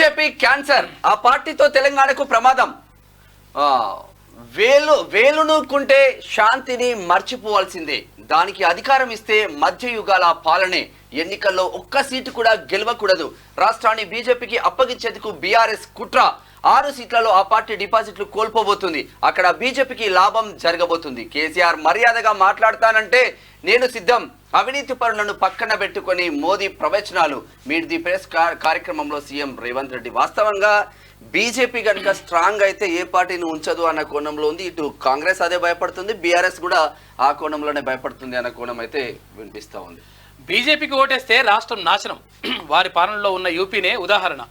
BJP cancer, ఆ పార్టీతో తెలంగాణకు ప్రమాదం. వేలునుకుంటే శాంతిని మర్చిపోవాల్సిందే. దానికి అధికారం ఇస్తే మధ్యయుగాల పాలనే. ఎన్నికల్లో ఒక్క సీటు కూడా గెలవకూడదు. రాష్ట్రాన్ని బీజేపీకి అప్పగించేందుకు బీఆర్ఎస్ కుట్ర. 6 సీట్లలో ఆ పార్టీ డిపాజిట్లు కోల్పోబోతుంది. అక్కడ బీజేపీకి లాభం జరగబోతుంది. కేసీఆర్ మర్యాదగా మాట్లాడతానంటే నేను సిద్ధం. అవినీతి పరులను పక్కన పెట్టుకొని మోదీ ప్రవచనాలు. మీట్ ది ప్రెస్ కార్యక్రమంలో సీఎం రేవంత్ రెడ్డి. వాస్తవంగా బీజేపీ కనుక స్ట్రాంగ్ అయితే ఏ పార్టీని ఉంచదు అన్న కోణంలో ఉంది. ఇటు కాంగ్రెస్ అదే భయపడుతుంది, బీఆర్ఎస్ కూడా ఆ కోణంలోనే భయపడుతుంది అన్న కోణం అయితే వినిపిస్తూ ఉంది. బీజేపీకి ఓటేస్తే రాష్ట్రం నాశనం. వారి పాలనలో ఉన్న యూపీనే ఉదాహరణ.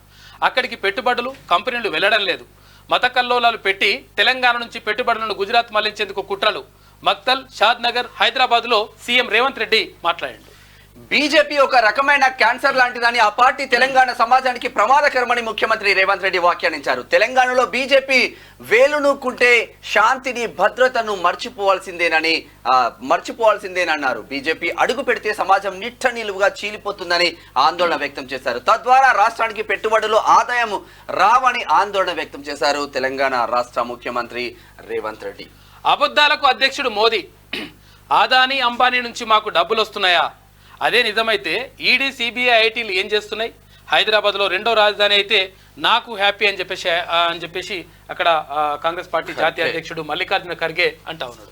అక్కడికి పెట్టుబడులు, కంపెనీలు వెళ్లడం లేదు. మత కల్లోలాలు పెట్టి తెలంగాణ నుంచి పెట్టుబడులను గుజరాత్ మళ్లించేందుకు కుట్రలు. మక్తల్, షాద్ నగర్, హైదరాబాద్లో సీఎం రేవంత్ రెడ్డి మాట్లాడారు. బీజేపీ ఒక రకమైన క్యాన్సర్ లాంటిదని, ఆ పార్టీ తెలంగాణ సమాజానికి ప్రమాదకరమని ముఖ్యమంత్రి రేవంత్ రెడ్డి వ్యాఖ్యానించారు. తెలంగాణలో బీజేపీ వేలునుకుంటే శాంతిని, భద్రతను మర్చిపోవాల్సిందేనన్నారు. బీజేపీ అడుగు పెడితే సమాజం నిట్ట నిలువుగా చీలిపోతుందని ఆందోళన వ్యక్తం చేశారు. తద్వారా రాష్ట్రానికి పెట్టుబడులు, ఆదాయం రావని ఆందోళన వ్యక్తం చేశారు తెలంగాణ రాష్ట్ర ముఖ్యమంత్రి రేవంత్ రెడ్డి. అబద్ధాలకు అధ్యక్షుడు మోదీ. ఆదానీ, అంబానీ నుంచి మాకు డబ్బులు వస్తున్నాయా? అదే నిజమైతే ఈడీ, సిబిఐ, ఐటీలు ఏం చేస్తున్నాయి? హైదరాబాద్లో 2వ రాజధాని అయితే నాకు హ్యాపీ అని చెప్పేసి అక్కడ కాంగ్రెస్ పార్టీ జాతీయ అధ్యక్షుడు మల్లికార్జున ఖర్గే అంటా ఉన్నాడు.